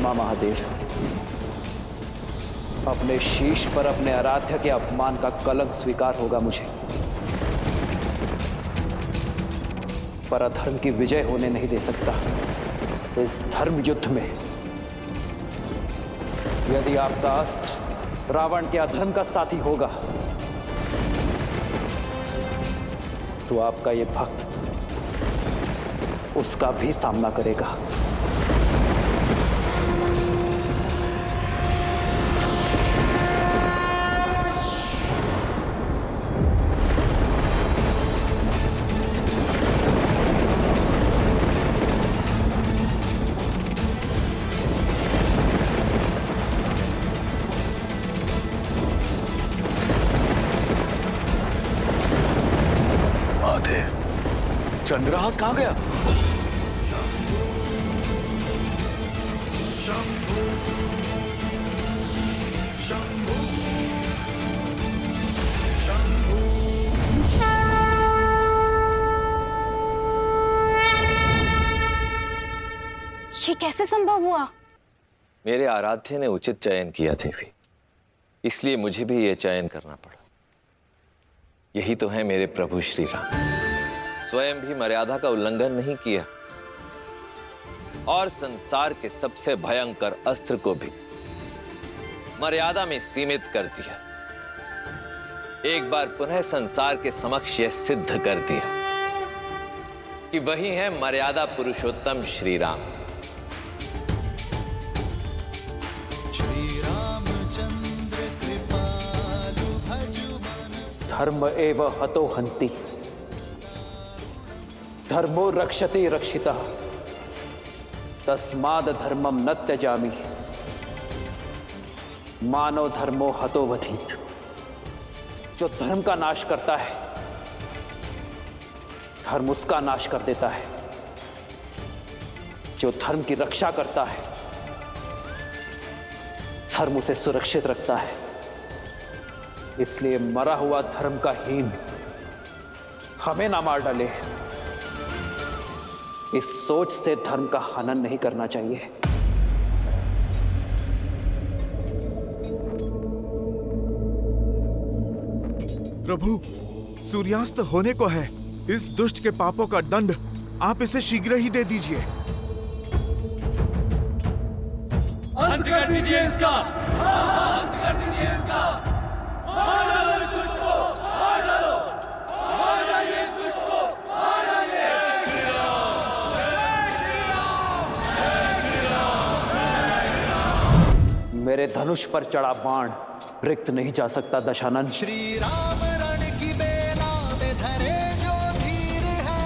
क्षमा महादेव। अपने शीश पर अपने आराध्य के अपमान का कलंक स्वीकार होगा मुझे, पर अधर्म की विजय होने नहीं दे सकता। इस धर्म युद्ध में यदि आपका अस्त्र रावण के अधर्म का साथी होगा तो आपका ये भक्त उसका भी सामना करेगा। चंद्रहास कहां गया? ये कैसे संभव हुआ? मेरे आराध्य ने उचित चयन किया देवी, इसलिए मुझे भी यह चयन करना पड़ा। यही तो है मेरे प्रभु श्री राम, स्वयं भी मर्यादा का उल्लंघन नहीं किया और संसार के सबसे भयंकर अस्त्र को भी मर्यादा में सीमित कर दिया। एक बार पुनः संसार के समक्ष यह सिद्ध कर दिया कि वही है मर्यादा पुरुषोत्तम श्री राम। धर्म एव हतो हन्ति, धर्मो रक्षति रक्षितः, तस्माद् धर्मम न त्यजामि, मानव धर्मो हतो वधीत। जो धर्म का नाश करता है धर्म उसका नाश कर देता है, जो धर्म की रक्षा करता है धर्म उसे सुरक्षित रखता है। इसलिए मरा हुआ धर्म का हीन हमें ना मार डाले, इस सोच से धर्म का हनन नहीं करना चाहिए। प्रभु, सूर्यास्त होने को है। इस दुष्ट के पापों का दंड आप इसे शीघ्र ही दे दीजिए। अंत कर दीजिए इसका, अंत कर दीजिए इसका। मार डालो इस दुष्ट को, मार डालो, मार डालिए इस दुष्ट को, मार डालिए। जय श्री राम, जय श्री राम, जय श्री राम, जय श्री राम। मेरे धनुष पर चढ़ा बाण रिक्त नहीं जा सकता दशानन। श्री राम रण की बेला में धरे जो धीर है,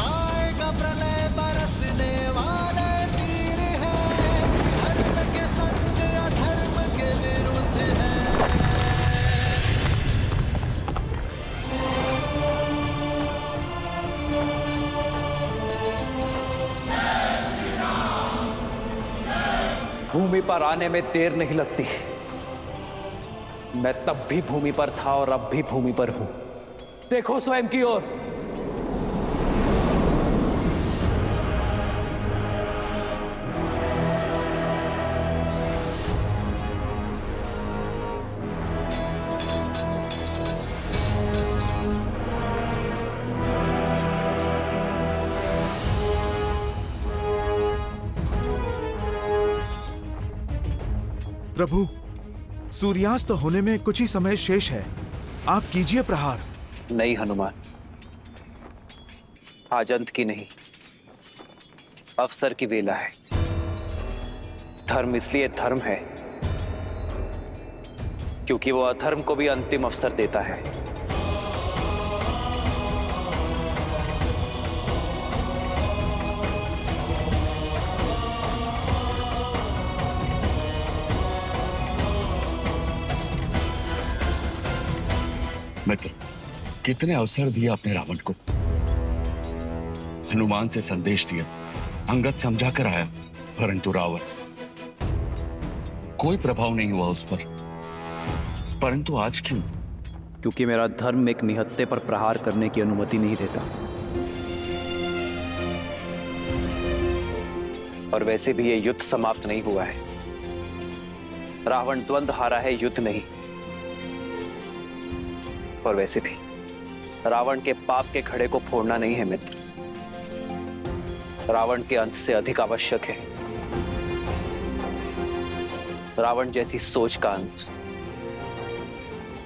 आएगा प्रलय बरसने वाले तीर है, धर्म के संग अधर्म के विरुद्ध है। भूमि पर आने में देर नहीं लगती। मैं तब भी भूमि पर था और अब भी भूमि पर हूं। देखो स्वयं की ओर। प्रभु, सूर्यास्त होने में कुछ ही समय शेष है, आप कीजिए प्रहार। नहीं हनुमान, आज अंत की नहीं, अवसर की वेला है। धर्म इसलिए धर्म है क्योंकि वो अधर्म को भी अंतिम अवसर देता है। मित्र, कितने अवसर दिए आपने रावण को। हनुमान से संदेश दिया, अंगद समझा कर आया, परंतु रावण, कोई प्रभाव नहीं हुआ उस पर। परंतु आज क्यों? क्योंकि मेरा धर्म एक निहत्थे पर प्रहार करने की अनुमति नहीं देता। और वैसे भी ये युद्ध समाप्त नहीं हुआ है। रावण द्वंद्व हारा है, युद्ध नहीं। और वैसे भी रावण के पाप के घड़े को फोड़ना नहीं है मित्र, रावण के अंत से अधिक आवश्यक है रावण जैसी सोच का अंत।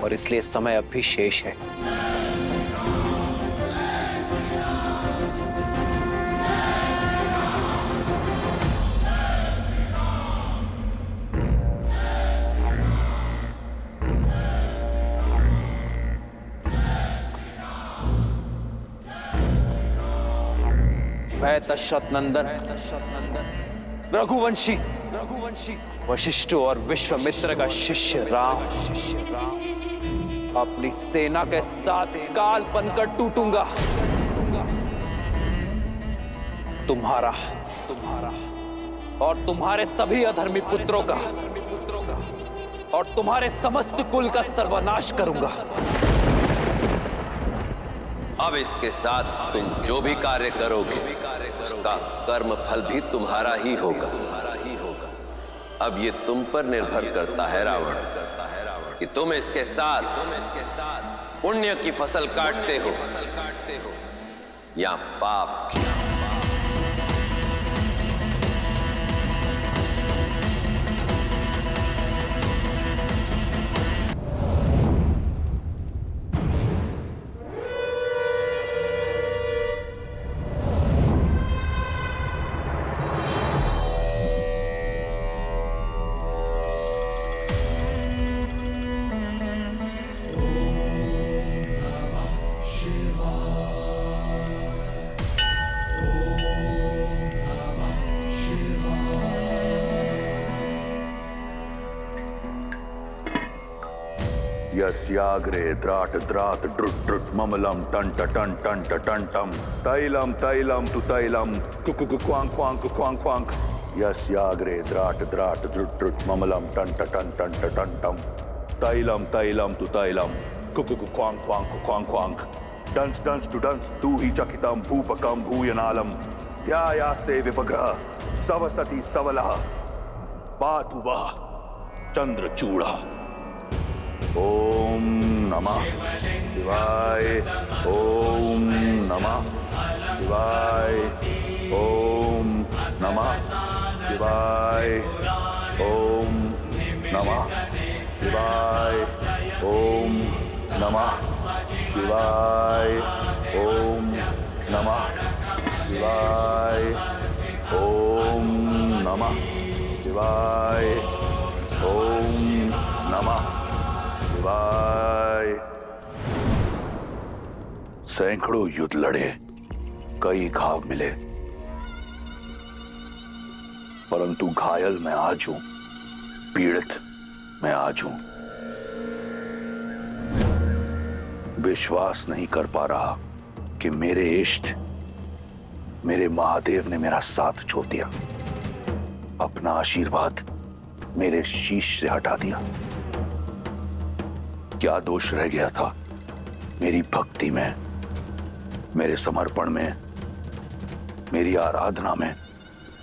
और इसलिए समय अब भी शेष है। मैं दशरथ नंदन रघुवंशी वशिष्ठ और विश्वामित्र का शिष्य राम अपनी सेना के साथ काल बनकर टूटूंगा। तुम्हारा और तुम्हारे सभी अधर्मी पुत्रों का और तुम्हारे समस्त कुल का सर्वनाश करूंगा। अब इसके साथ तुम जो भी कार्य करोगे उसका कर्म फल भी तुम्हारा ही होगा। अब ये तुम पर निर्भर करता है रावण कि तुम इसके साथ पुण्य की फसल काटते हो या पाप की। यस्याग्रे द्राट द्राट ड्रुट ड्रुट ममलम टंट टन टंट टंटम तैलम तैलम तु तैलम कुकु क्वांग क्वांग क्वांग क्वांग यस्याग्रे द्राट द्राट ड्रुट ड्रुट ममलम टंट टन टंट टंटम तैलम तैलम तु तैलम कुकु क्वांग क्वांग क्वांग क्वांग डंस डंस टू डंस तू ही चकितम भूपकम भूयनालम ध्यायास्ते विपग्रह सवसति सवलः पातु वः चंद्रचूड़ा। ओम नमः शिवाय। ओम नमः शिवाय। ओम नमः शिवाय। ओम नमः शिवाय। ओम नमः शिवाय। ओम नमः शिवाय। ओम नमः शिवाय। ओम नमः शिवाय। सैकड़ों युद्ध लड़े, कई घाव मिले, परंतु घायल मैं आज हूं, पीड़ित मैं आज हूं। विश्वास नहीं कर पा रहा कि मेरे इष्ट, मेरे महादेव ने मेरा साथ छोड़ दिया, अपना आशीर्वाद मेरे शीश से हटा दिया। क्या दोष रह गया था मेरी भक्ति में, मेरे समर्पण में, मेरी आराधना में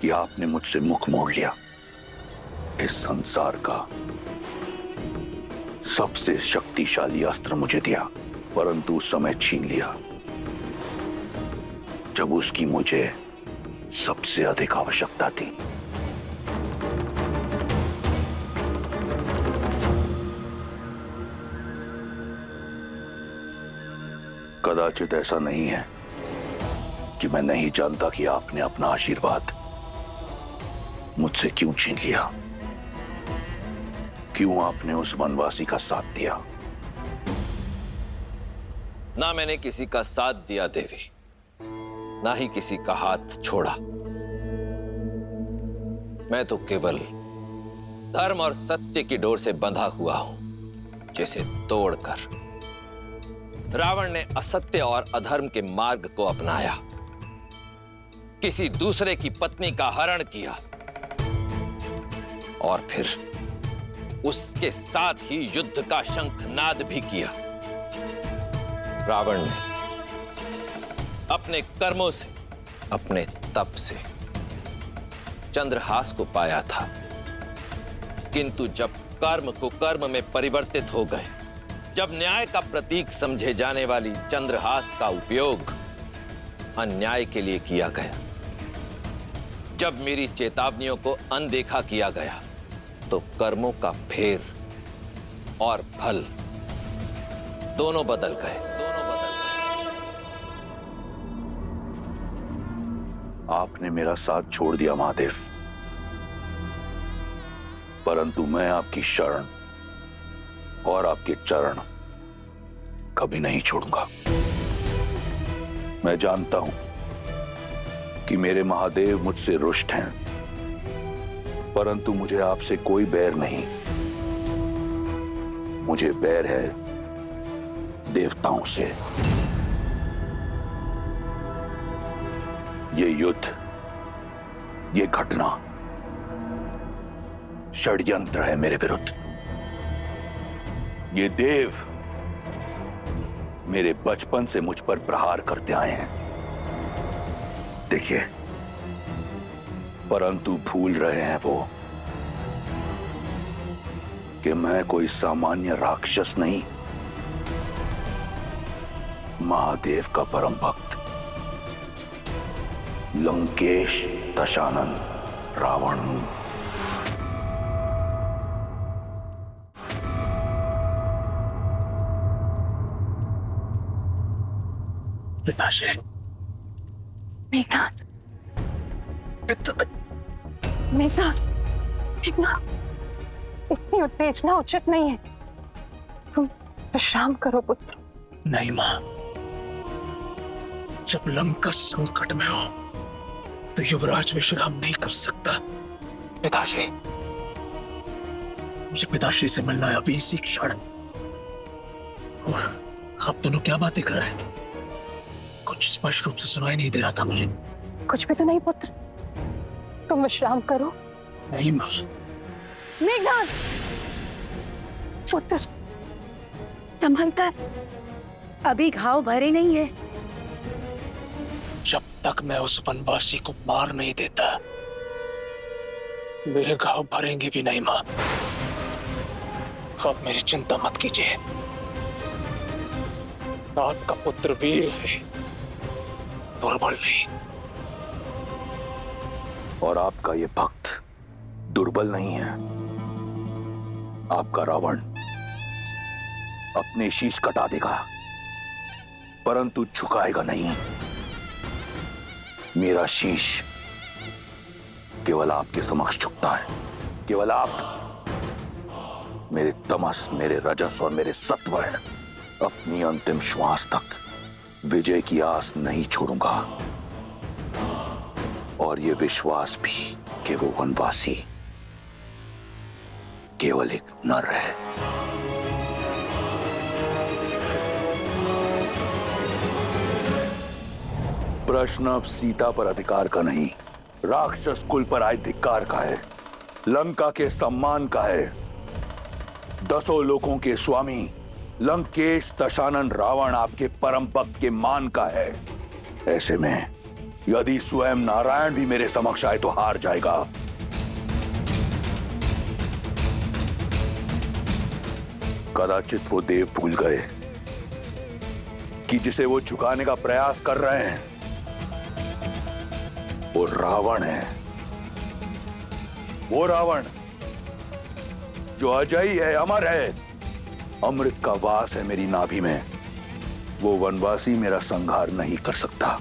कि आपने मुझसे मुख मोड़ लिया। इस संसार का सबसे शक्तिशाली अस्त्र मुझे दिया, परंतु उस समय छीन लिया जब उसकी मुझे सबसे अधिक आवश्यकता थी। कदाचित ऐसा नहीं है कि मैं नहीं जानता कि आपने अपना आशीर्वाद मुझसे क्यों छीन लिया, क्यों आपने उस वनवासी का साथ दिया। ना मैंने किसी का साथ दिया देवी, ना ही किसी का हाथ छोड़ा। मैं तो केवल धर्म और सत्य की डोर से बंधा हुआ हूं, जिसे तोड़कर रावण ने असत्य और अधर्म के मार्ग को अपनाया, किसी दूसरे की पत्नी का हरण किया और फिर उसके साथ ही युद्ध का शंखनाद भी किया। रावण ने अपने कर्मों से, अपने तप से चंद्रहास को पाया था, किंतु जब कर्म को कर्म में परिवर्तित हो गए, जब न्याय का प्रतीक समझे जाने वाली चंद्रहास का उपयोग अन्याय के लिए किया गया, जब मेरी चेतावनियों को अनदेखा किया गया, तो कर्मों का फेर और फल दोनों बदल गए। आपने मेरा साथ छोड़ दिया महादेव, परंतु मैं आपकी शरण और आपके चरण कभी नहीं छोड़ूंगा। मैं जानता हूं कि मेरे महादेव मुझसे रुष्ट हैं, परंतु मुझे आपसे कोई बैर नहीं। मुझे बैर है देवताओं से। ये युद्ध, ये घटना षड्यंत्र है मेरे विरुद्ध। ये देव मेरे बचपन से मुझ पर प्रहार करते आए हैं, देखिए, परंतु भूल रहे हैं वो कि मैं कोई सामान्य राक्षस नहीं, महादेव का परम भक्त लंकेश दशानन रावण हूं। पिताश्री, मेघनाथ, मेघनाथ, मेघनाथ, इतनी उत्तेजना उचित नहीं है। तुम विश्राम करो पुत्र। नहीं मां, जब लंका संकट में हो तो युवराज विश्राम नहीं कर सकता। पिताश्री, मुझे पिताश्री से मिलना है अभी इसी क्षण। और आप दोनों क्या बातें कर रहे थे? कुछ स्पष्ट रूप से सुनाई नहीं दे रहा था मुझे। कुछ भी तो नहीं पुत्र, तुम विश्राम करो। नहीं मां। मेघनाथ, पुत्र संभल कर, अभी घाव भरे नहीं है। जब तक मैं उस वनवासी को मार नहीं देता, मेरे घाव भरेंगे भी नहीं मां। आप मेरी चिंता मत कीजिए। आपका पुत्र वीर है, दुर्बल नहीं। और आपका ये भक्त दुर्बल नहीं है। आपका रावण अपने शीश कटा देगा, परंतु झुकाएगा नहीं। मेरा शीश केवल आपके समक्ष झुकता है। केवल आप मेरे तमस, मेरे रजस और मेरे सत्व हैं। अपनी अंतिम श्वास तक विजय की आस नहीं छोड़ूंगा। और ये विश्वास भी कि वो वनवासी केवल एक नर है। प्रश्न अब सीता पर अधिकार का नहीं, राक्षस कुल पर आए धिक्कार का है, लंका के सम्मान का है, 10 लोकों के स्वामी लंकेश दशानन रावण आपके परम भक्त के मान का है। ऐसे में यदि स्वयं नारायण भी मेरे समक्ष आए तो हार जाएगा। कदाचित वो देव भूल गए कि जिसे वो झुकाने का प्रयास कर रहे हैं वो रावण है। वो रावण जो अजयी है, अमर है, अमृत का वास है मेरी नाभि में। वो वनवासी मेरा संहार नहीं कर सकता।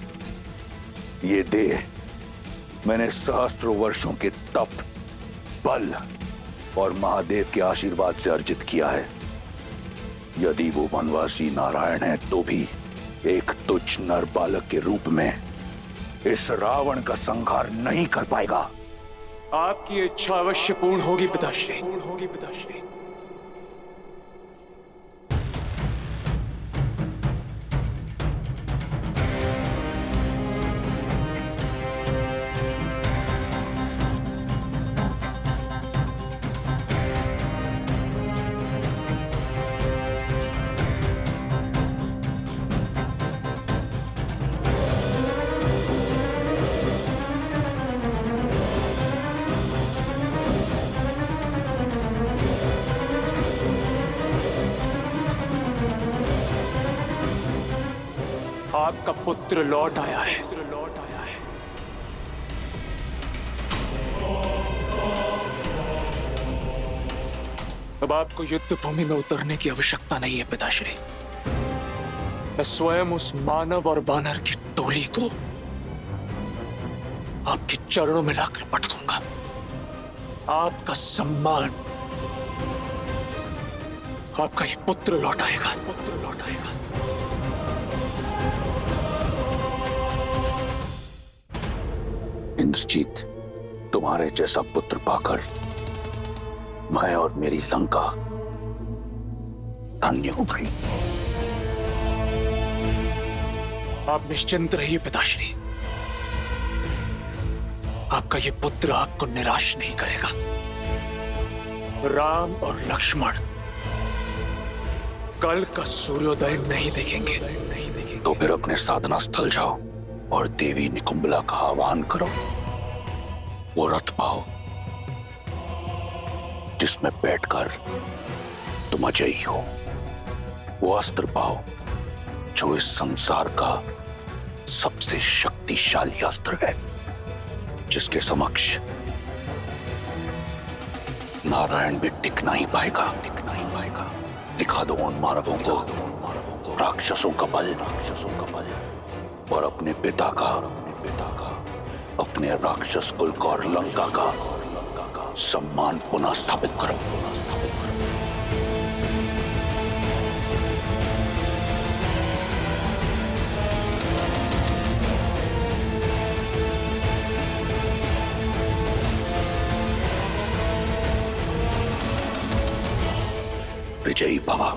ये देह मैंने सहस्त्रों वर्षों के तप, बल और महादेव के आशीर्वाद से अर्जित किया है। यदि वो वनवासी नारायण है तो भी एक तुच्छ नर बालक के रूप में इस रावण का संहार नहीं कर पाएगा। आपकी इच्छा अवश्य पूर्ण होगी पिताश्री, पूर्ण होगी पिताश्री। आपका पुत्र लौट आया है। अब आपको युद्ध भूमि में उतरने की आवश्यकता नहीं है पिताश्री। मैं स्वयं उस मानव और वानर की टोली को आपके चरणों में लाकर पटकूंगा। आपका सम्मान, आपका ये पुत्र लौट आएगा, पुत्र लौट आएगा। इंद्रजीत, तुम्हारे जैसा पुत्र पाकर मैं और मेरी लंका धन्य हो गई। आप निश्चिंत रहिए पिताश्री, आपका ये पुत्र आपको निराश नहीं करेगा। राम और लक्ष्मण कल का सूर्योदय नहीं देखेंगे, नहीं देखेंगे। तो फिर अपने साधना स्थल जाओ और देवी निकुंबला का आह्वान करो। वो रथ पाओ जिसमें बैठकर तुम अजयी हो। वो अस्त्र पाओ जो इस संसार का सबसे शक्तिशाली अस्त्र है, जिसके समक्ष नारायण भी टिक नहीं पाएगा, टिक नहीं पाएगा। दिखा दो उन मानवों को राक्षसों का बल, और अपने पिता का, अपने राक्षस कुल का और लंका का सम्मान पुनः स्थापित करो। विजयी भवा।